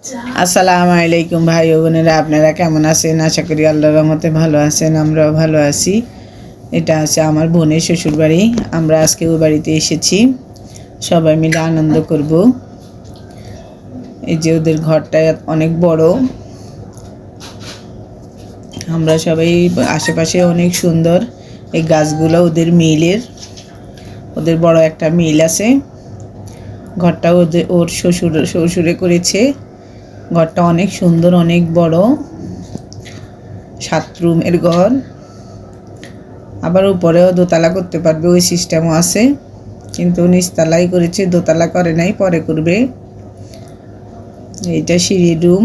আসসালামু আলাইকুম ভাই ও বোনেরা, আপনারা কেমন আছেন? আশা করি আল্লাহর রহমতে ভালো আছেন। আমরাও ভালো আছি। এটা হচ্ছে আমার বোনের শ্বশুর বাড়ি। আমরা আজকে ওই বাড়িতে এসেছি, সবাই মিলে আনন্দ করব। এই যে ওদের ঘরটা অনেক বড়। আমরা সবাই আশেপাশে অনেক সুন্দর। এই গাছগুলো ওদের মিলের, ওদের বড় একটা মিল আছে। ঘরটা ওর শ্বশুরে করেছে। ঘরটা অনেক সুন্দর, অনেক বড়, 7 রুমের ঘর। আবার উপরেও দোতলা করতে পারবে, ওই সিস্টেমও আছে, কিন্তু নিচতলাই করেছে, দোতলা করে নাই, পরে করবে। এইটা সিঁড়ি রুম।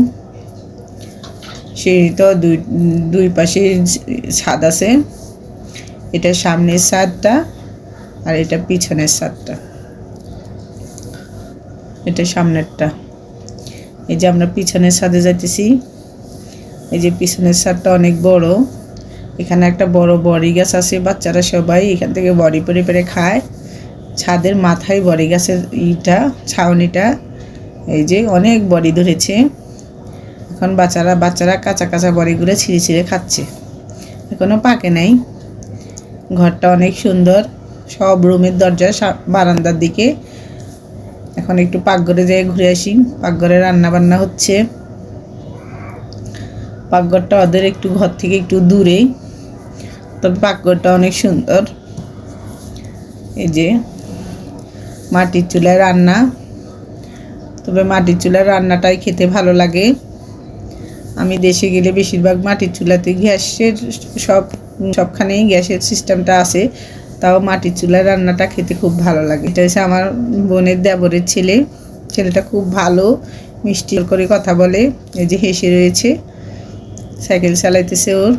সিঁড়ি তো দুই পাশে ছাদ আছে। এটা সামনের ছাদটা আর এটা পিছনের ছাদটা। এটা সামনেরটা। এই যে আমরা পিছনের ছাদে যাইতেছি। এই যে পিছনের ছাদটা অনেক বড়। এখানে একটা বড় বড়ি গাছ আছে। বাচ্চারা সবাই এখান থেকে বড়ি পেড়ে পেড়ে খায়। ছাদের মাথায় বড়ি গাছের ছাউনিটা। এই যে অনেক বড়ি ধরেছে। এখন বাচ্চারা কাঁচা কাঁচা বড়িগুলো ছিঁড়ে ছিঁড়ে খাচ্ছে, এখনো পাকে নাই। ঘরটা অনেক সুন্দর। সব রুমের দরজা বারান্দার দিকে। এখন একটু পাকঘরে যেয়ে ঘুরে আসি। পাকঘরে রান্না বান্না হচ্ছে। পাকঘরটা ওদের একটু ঘর থেকে একটু দূরে, তবে পাকঘরটা অনেক সুন্দর। এই যে মাটির চুলায় রান্না, তবে মাটির চুলার রান্নাটাই খেতে ভালো লাগে। আমি দেশে গেলে বেশিরভাগ মাটির চুলাতে, গ্যাসের সবখানেই গ্যাসের সিস্টেমটা আছে, তাও মাটির চুলার রান্নাটা খেতে খুব ভালো লাগে। এটা হচ্ছে আমার বোনের দেবরের ছেলে। ছেলেটা খুব ভালো, মিষ্টি করে কথা বলে। এই যে হেসে রয়েছে, সাইকেল চালাইতেছে ওর।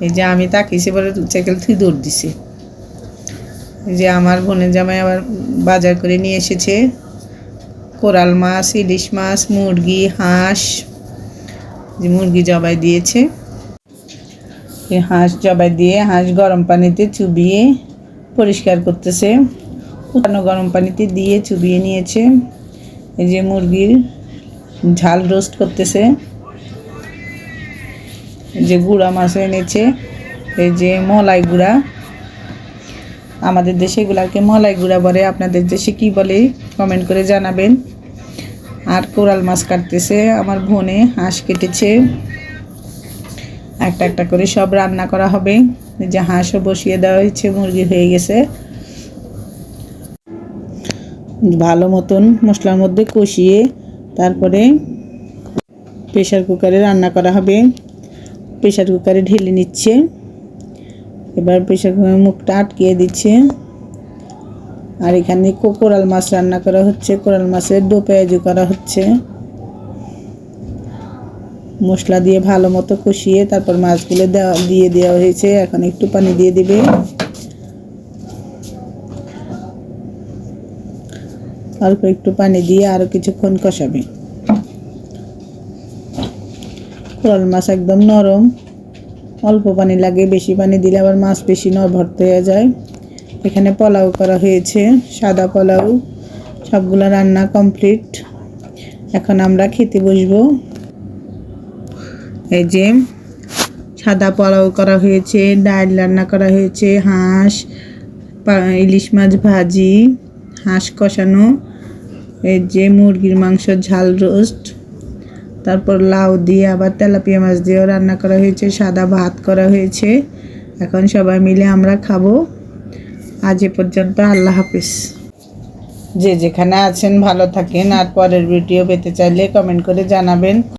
এই যে আমি তাকিয়েছি বলে সাইকেল থুই দৌড় দিছে। এই যে আমার বোনের জামাই আবার বাজার করে নিয়ে এসেছে কোরাল মাছ, ইলিশ মাছ, মুরগি, হাঁস। যে মুরগি জবাই দিয়েছে। এই হাঁস জবাই দিয়ে হাঁস গরম পানিতে চুবিয়ে পরিষ্কার করতেছে। উঠানো গরম পানিতে দিয়ে চুবিয়ে নিয়েছে। এই যে মুরগির ঝাল রোস্ট করতেছে। এই যে গুঁড়া মাছ এনেছে। এই যে মলাই গুঁড়া, আমাদের দেশে এগুলাকে মলাই গুঁড়া বলে, আপনাদের দেশে কি বলে কমেন্ট করে জানাবেন। আর কোরাল মাছ কাটতেছে আমার বোনে। হাঁস কেটেছে, একটা একটা করে সব রান্না করা হবে। এই যে হাঁসও বসিয়ে দেওয়া হয়েছে, মুরগি হয়ে গেছে। ভালো মতন মশলার মধ্যে কষিয়ে তারপরে প্রেশার কুকারে রান্না করা হবে। প্রেশার কুকারে ঢেলে নিচ্ছে। এবার প্রেশার কুকারের মুখটা আটকিয়ে দিচ্ছে। আর এখানে কোরাল মাছ রান্না করা হচ্ছে। কোরাল মাছের ডো পেঁয়াজু করা হচ্ছে। মশলা দিয়ে ভালো মতো কষিয়ে তারপর মাছগুলো দিয়ে দেওয়া হয়েছে। এখন একটু পানি দিয়ে দিবে। অল্প একটু পানি দিয়ে আরও কিছুক্ষণ কষাবে। কোরাল মাছ একদম নরম, অল্প পানি লাগে, বেশি পানি দিলে আবার মাছ বেশি ভর্তা হয়ে যায়। এখানে পোলাও করা হয়েছে, সাদা পোলাও। সবগুলো রান্না কমপ্লিট। এখন আমরা খেতে বসবো। এই যে সাদা পোলাও করা হয়েছে, ডাল রান্না করা হয়েছে, হাঁস, ইলিশ মাছ ভাজি, হাঁস কষানো, এই যে মুরগির মাংস ঝাল রোস্ট, তারপর লাউ দিয়ে আবার তেলাপিয়া মাছ দিয়েও রান্না করা হয়েছে, সাদা ভাত করা হয়েছে। এখন সবাই মিলে আমরা খাবো। আজ এ পর্যন্ত, আল্লাহ হাফেজ। যে যেখানে আছেন ভালো থাকেন। আর পরের ভিডিও পেতে চাইলে কমেন্ট করে জানাবেন।